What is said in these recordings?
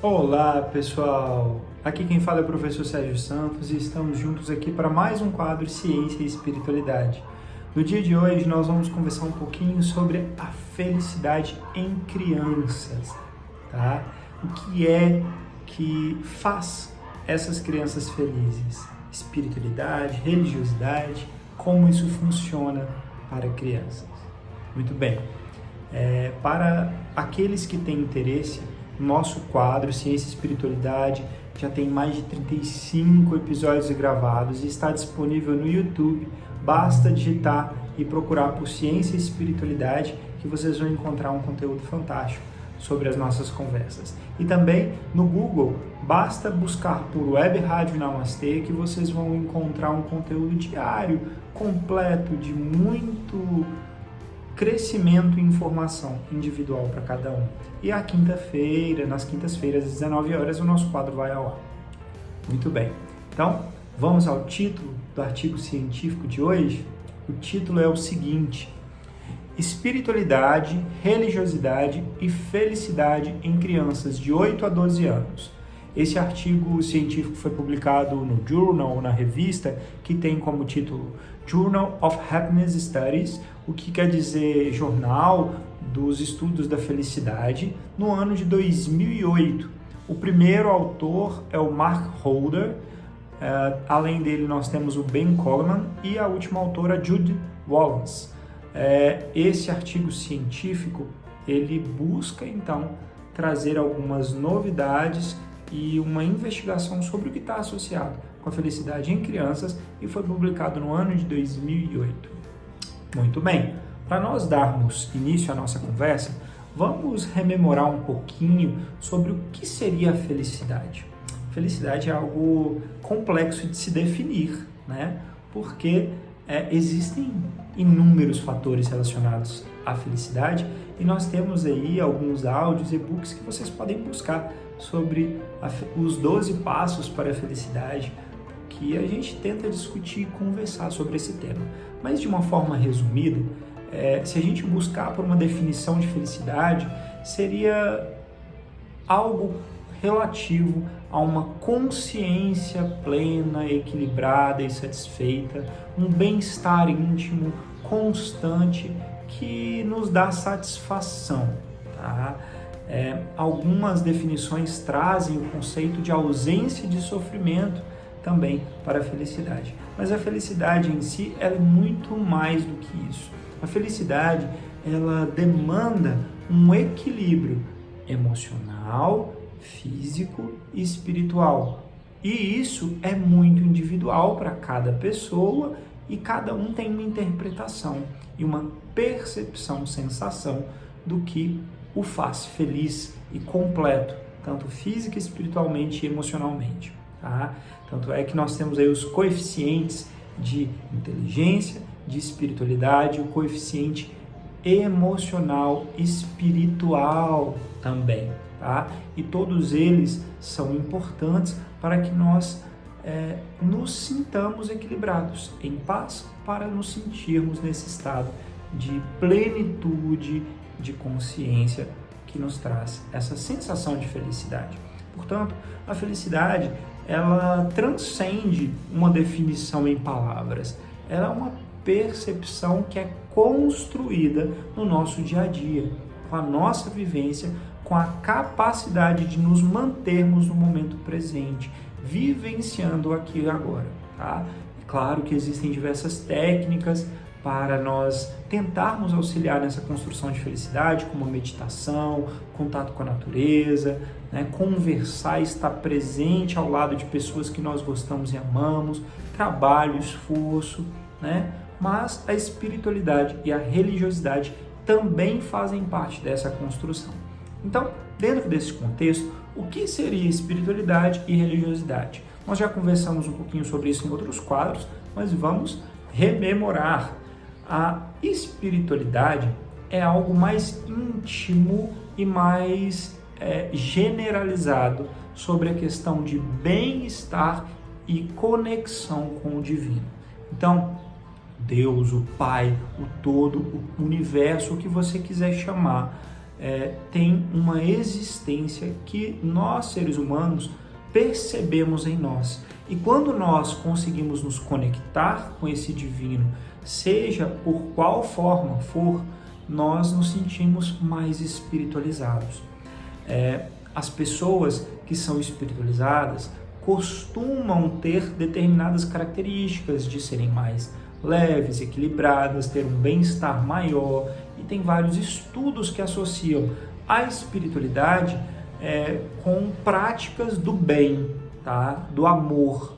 Olá, pessoal! Aqui quem fala é o professor Sérgio Santos e estamos juntos aqui para mais um quadro Ciência e Espiritualidade. No dia de hoje nós vamos conversar um pouquinho sobre a felicidade em crianças, tá? O que é que faz essas crianças felizes? Espiritualidade, religiosidade, como isso funciona para crianças. Muito bem, para aqueles que têm interesse, nosso quadro Ciência e Espiritualidade já tem mais de 35 episódios gravados e está disponível no YouTube. Basta digitar e procurar por Ciência e Espiritualidade que vocês vão encontrar um conteúdo fantástico sobre as nossas conversas. E também no Google, basta buscar por Web Rádio Namastê que vocês vão encontrar um conteúdo diário, completo, de muito crescimento e informação individual para cada um. E a quinta-feira, nas quintas-feiras, às 19 horas, o nosso quadro vai ao ar. Muito bem. Então, vamos ao título do artigo científico de hoje. O título é o seguinte: Espiritualidade, religiosidade e felicidade em crianças de 8 a 12 anos. Esse artigo científico foi publicado no Journal, na revista, que tem como título Journal of Happiness Studies, o que quer dizer Jornal dos Estudos da Felicidade, no ano de 2008. O primeiro autor é o Mark Holder, além dele nós temos o Ben Coleman e a última autora, Judy Wallace. Esse artigo científico, ele busca então trazer algumas novidades e uma investigação sobre o que está associado com a felicidade em crianças e foi publicado no ano de 2008. Muito bem, para nós darmos início à nossa conversa, vamos rememorar um pouquinho sobre o que seria a felicidade. Felicidade é algo complexo de se definir, né? Porque existem inúmeros fatores relacionados à felicidade e nós temos aí alguns áudios, e-books que vocês podem buscar sobre os 12 passos para a felicidade, que a gente tenta discutir e conversar sobre esse tema. Mas de uma forma resumida, se a gente buscar por uma definição de felicidade, seria algo relativo a uma consciência plena, equilibrada e satisfeita, um bem-estar íntimo constante que nos dá satisfação, tá? Algumas definições trazem o conceito de ausência de sofrimento também para a felicidade. Mas a felicidade em si ela é muito mais do que isso. A felicidade ela demanda um equilíbrio emocional, físico e espiritual. E isso é muito individual para cada pessoa e cada um tem uma interpretação e uma percepção, sensação do que o faz feliz e completo, tanto física, espiritualmente e emocionalmente. Tá? Tanto é que nós temos aí os coeficientes de inteligência, de espiritualidade, o coeficiente emocional espiritual também. Tá? E todos eles são importantes para que nós nos sintamos equilibrados, em paz, para nos sentirmos nesse estado de plenitude, de consciência que nos traz essa sensação de felicidade. Portanto, a felicidade ela transcende uma definição em palavras, ela é uma percepção que é construída no nosso dia a dia, com a nossa vivência, com a capacidade de nos mantermos no momento presente, vivenciando aqui e agora. Tá? É claro que existem diversas técnicas para nós tentarmos auxiliar nessa construção de felicidade, como a meditação, contato com a natureza, né? Conversar, estar presente ao lado de pessoas que nós gostamos e amamos, trabalho, esforço, né? Mas a espiritualidade e a religiosidade também fazem parte dessa construção. Então, dentro desse contexto, o que seria espiritualidade e religiosidade? Nós já conversamos um pouquinho sobre isso em outros quadros, mas vamos rememorar. A espiritualidade é algo mais íntimo e mais generalizado sobre a questão de bem-estar e conexão com o divino. Então, Deus, o Pai, o Todo, o Universo, o que você quiser chamar, tem uma existência que nós, seres humanos, percebemos em nós. E quando nós conseguimos nos conectar com esse divino, seja por qual forma for, nós nos sentimos mais espiritualizados. As pessoas que são espiritualizadas costumam ter determinadas características de serem mais leves, equilibradas, ter um bem-estar maior, e tem vários estudos que associam a espiritualidade com práticas do bem, tá? Do amor.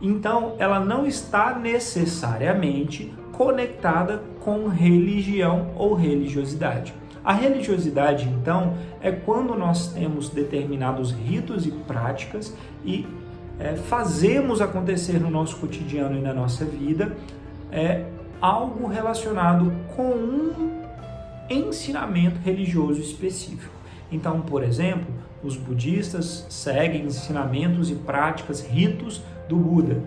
Então, ela não está necessariamente conectada com religião ou religiosidade. A religiosidade, então, é quando nós temos determinados ritos e práticas e fazemos acontecer no nosso cotidiano e na nossa vida algo relacionado com um ensinamento religioso específico. Então, por exemplo, os budistas seguem ensinamentos e práticas, ritos do Buda.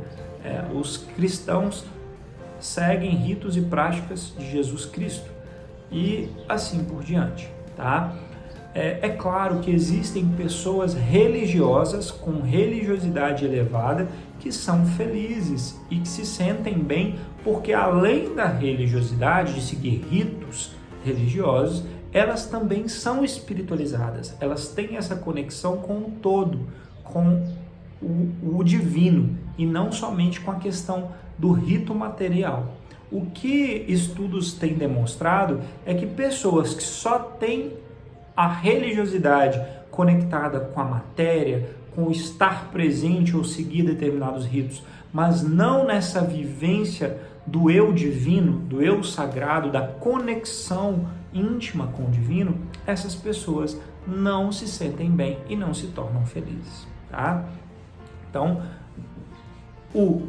Os cristãos seguem ritos e práticas de Jesus Cristo. E assim por diante, tá? É claro que existem pessoas religiosas com religiosidade elevada que são felizes e que se sentem bem porque, além da religiosidade, de seguir ritos religiosos, elas também são espiritualizadas. Elas têm essa conexão com o todo, com o divino, e não somente com a questão do rito material. O que estudos têm demonstrado é que pessoas que só têm a religiosidade conectada com a matéria, com o estar presente ou seguir determinados ritos, mas não nessa vivência do eu divino, do eu sagrado, da conexão íntima com o divino, essas pessoas não se sentem bem e não se tornam felizes, tá? Então, o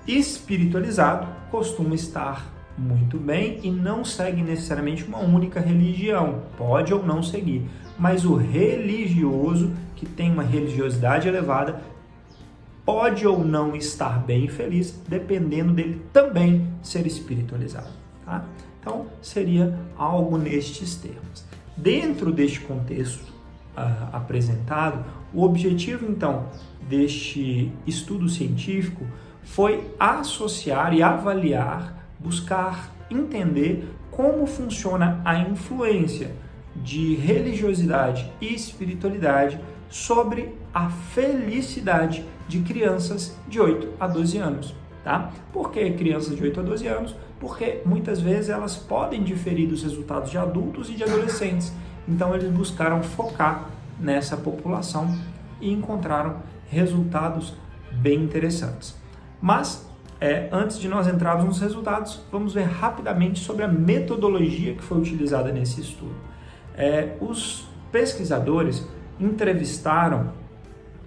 espiritualizado costuma estar muito bem e não segue necessariamente uma única religião, pode ou não seguir, mas o religioso, que tem uma religiosidade elevada, pode ou não estar bem e feliz, dependendo dele também ser espiritualizado, tá? Então, seria algo nestes termos. Dentro deste contexto apresentado, o objetivo, então, deste estudo científico foi associar e avaliar, buscar entender como funciona a influência de religiosidade e espiritualidade sobre a felicidade de crianças de 8 a 12 anos, tá? Por que crianças de 8 a 12 anos? Porque muitas vezes elas podem diferir dos resultados de adultos e de adolescentes. Então eles buscaram focar nessa população e encontraram resultados bem interessantes. Mas antes de nós entrarmos nos resultados, vamos ver rapidamente sobre a metodologia que foi utilizada nesse estudo. Os pesquisadores entrevistaram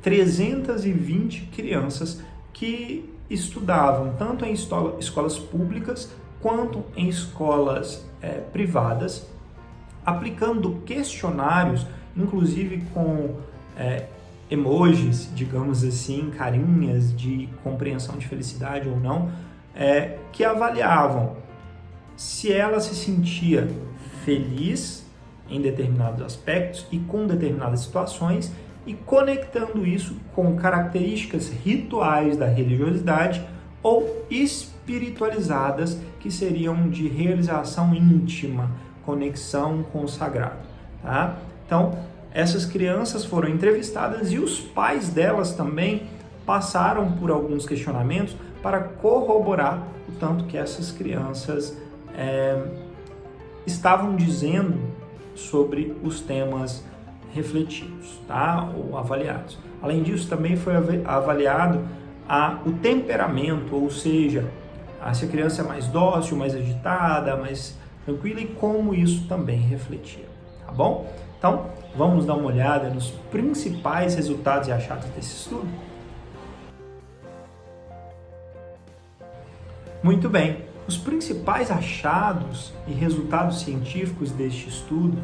320 crianças que estudavam tanto em escolas públicas quanto em escolas privadas, aplicando questionários, inclusive com emojis, digamos assim, carinhas de compreensão de felicidade ou não, que avaliavam se ela se sentia feliz em determinados aspectos e com determinadas situações, e conectando isso com características rituais da religiosidade ou espiritualizadas, que seriam de realização íntima, conexão com o sagrado, tá? Então, essas crianças foram entrevistadas e os pais delas também passaram por alguns questionamentos para corroborar o tanto que essas crianças estavam dizendo sobre os temas refletidos, tá? Ou avaliados. Além disso, também foi avaliado o temperamento, ou seja, se a criança é mais dócil, mais agitada, mais tranquila, e como isso também refletia, tá bom? Então, vamos dar uma olhada nos principais resultados e achados desse estudo? Muito bem, os principais achados e resultados científicos deste estudo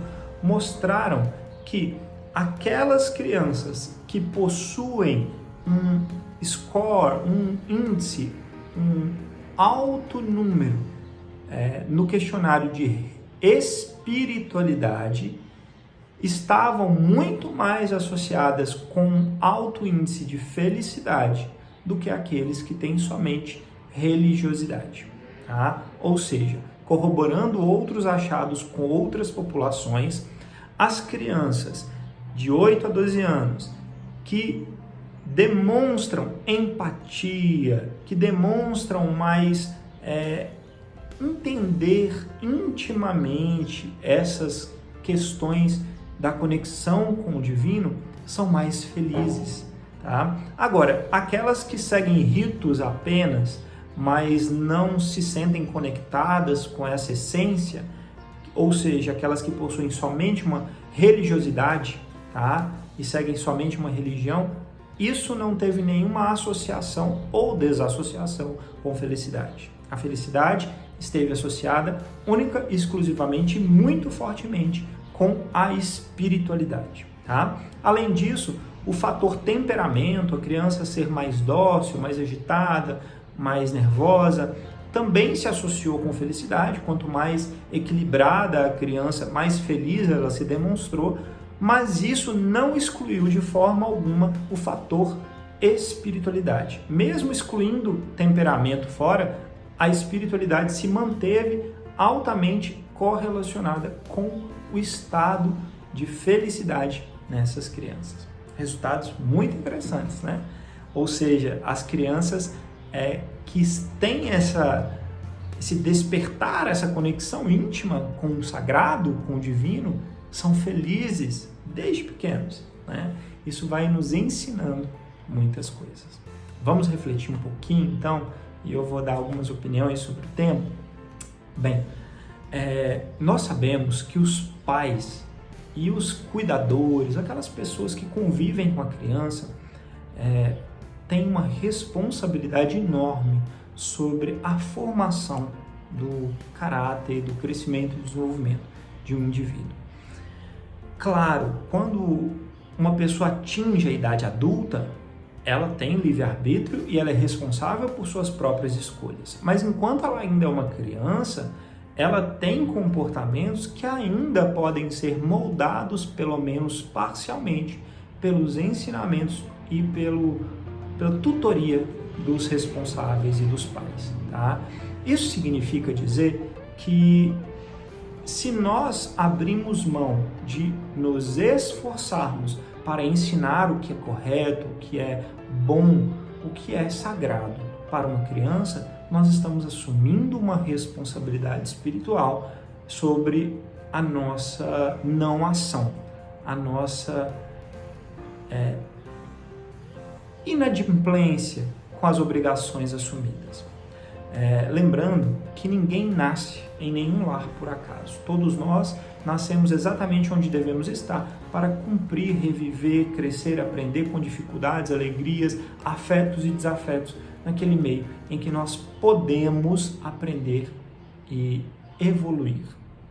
mostraram que aquelas crianças que possuem um score, um índice, um alto número no questionário de espiritualidade, estavam muito mais associadas com alto índice de felicidade do que aqueles que têm somente religiosidade, tá? Ou seja, corroborando outros achados com outras populações, as crianças de 8 a 12 anos que demonstram empatia, que demonstram mais entender intimamente essas questões da conexão com o divino, são mais felizes, tá? Agora, aquelas que seguem ritos apenas, mas não se sentem conectadas com essa essência, ou seja, aquelas que possuem somente uma religiosidade, tá? E seguem somente uma religião, isso não teve nenhuma associação ou desassociação com felicidade. A felicidade esteve associada única e exclusivamente, muito fortemente, com a espiritualidade, tá? Além disso, o fator temperamento, a criança ser mais dócil, mais agitada, mais nervosa, também se associou com felicidade. Quanto mais equilibrada a criança, mais feliz ela se demonstrou, mas isso não excluiu de forma alguma o fator espiritualidade. Mesmo excluindo temperamento fora, a espiritualidade se manteve altamente correlacionada com o estado de felicidade nessas crianças. Resultados muito interessantes, né? Ou seja, as crianças que têm esse despertar, essa conexão íntima com o sagrado, com o divino, são felizes desde pequenos, né? Isso vai nos ensinando muitas coisas. Vamos refletir um pouquinho, então, e eu vou dar algumas opiniões sobre o tema. Bem, nós sabemos que os pais e os cuidadores, aquelas pessoas que convivem com a criança, têm uma responsabilidade enorme sobre a formação do caráter, do crescimento e desenvolvimento de um indivíduo. Claro, quando uma pessoa atinge a idade adulta, ela tem livre-arbítrio e ela é responsável por suas próprias escolhas. Mas enquanto ela ainda é uma criança, ela tem comportamentos que ainda podem ser moldados, pelo menos parcialmente, pelos ensinamentos e pela tutoria dos responsáveis e dos pais, tá? Isso significa dizer que se nós abrimos mão de nos esforçarmos para ensinar o que é correto, o que é bom, o que é sagrado para uma criança, nós estamos assumindo uma responsabilidade espiritual sobre a nossa não ação, a nossa inadimplência com as obrigações assumidas. Lembrando que ninguém nasce em nenhum lar por acaso. Todos nós nascemos exatamente onde devemos estar para cumprir, reviver, crescer, aprender com dificuldades, alegrias, afetos e desafetos naquele meio em que nós podemos aprender e evoluir,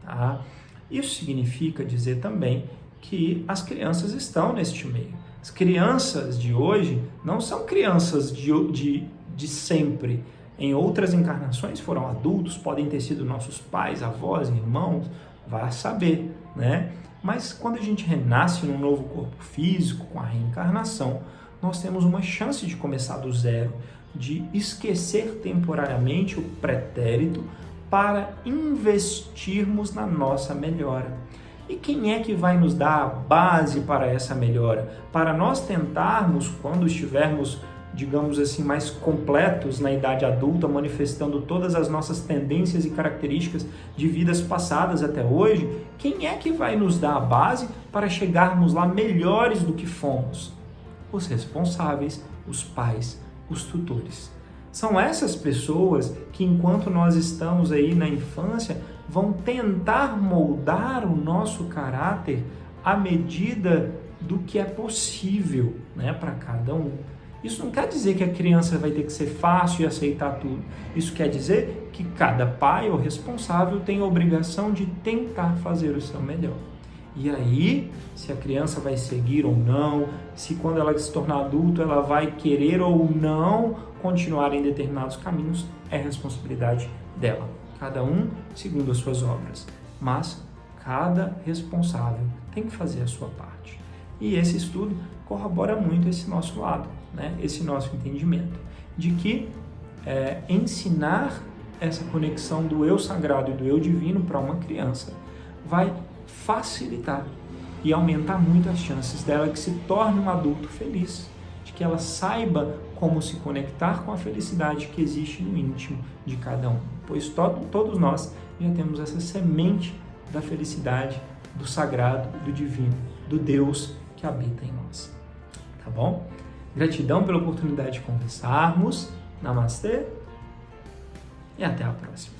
tá? Isso significa dizer também que as crianças estão neste meio. As crianças de hoje não são crianças de sempre. Em outras encarnações foram adultos, podem ter sido nossos pais, avós, irmãos, vai saber, né? Mas quando a gente renasce num novo corpo físico, com a reencarnação, nós temos uma chance de começar do zero, de esquecer temporariamente o pretérito para investirmos na nossa melhora. E quem é que vai nos dar a base para essa melhora? Para nós tentarmos, quando estivermos, digamos assim, mais completos na idade adulta, manifestando todas as nossas tendências e características de vidas passadas até hoje, quem é que vai nos dar a base para chegarmos lá melhores do que fomos? Os responsáveis, os pais, os tutores. São essas pessoas que, enquanto nós estamos aí na infância, vão tentar moldar o nosso caráter à medida do que é possível, né, para cada um. Isso não quer dizer que a criança vai ter que ser fácil e aceitar tudo. Isso quer dizer que cada pai ou responsável tem a obrigação de tentar fazer o seu melhor. E aí, se a criança vai seguir ou não, se quando ela se tornar adulto ela vai querer ou não continuar em determinados caminhos, é responsabilidade dela. Cada um segundo as suas obras. Mas Cada responsável tem que fazer a sua parte. E esse estudo corrobora muito esse nosso lado, né? Esse nosso entendimento de que ensinar essa conexão do eu sagrado e do eu divino para uma criança vai facilitar e aumentar muito as chances dela que se torne um adulto feliz, de que ela saiba como se conectar com a felicidade que existe no íntimo de cada um, pois todos nós já temos essa semente da felicidade, do sagrado, do divino, do Deus que habita em nós. Tá bom? Gratidão pela oportunidade de conversarmos. Namastê e até a próxima.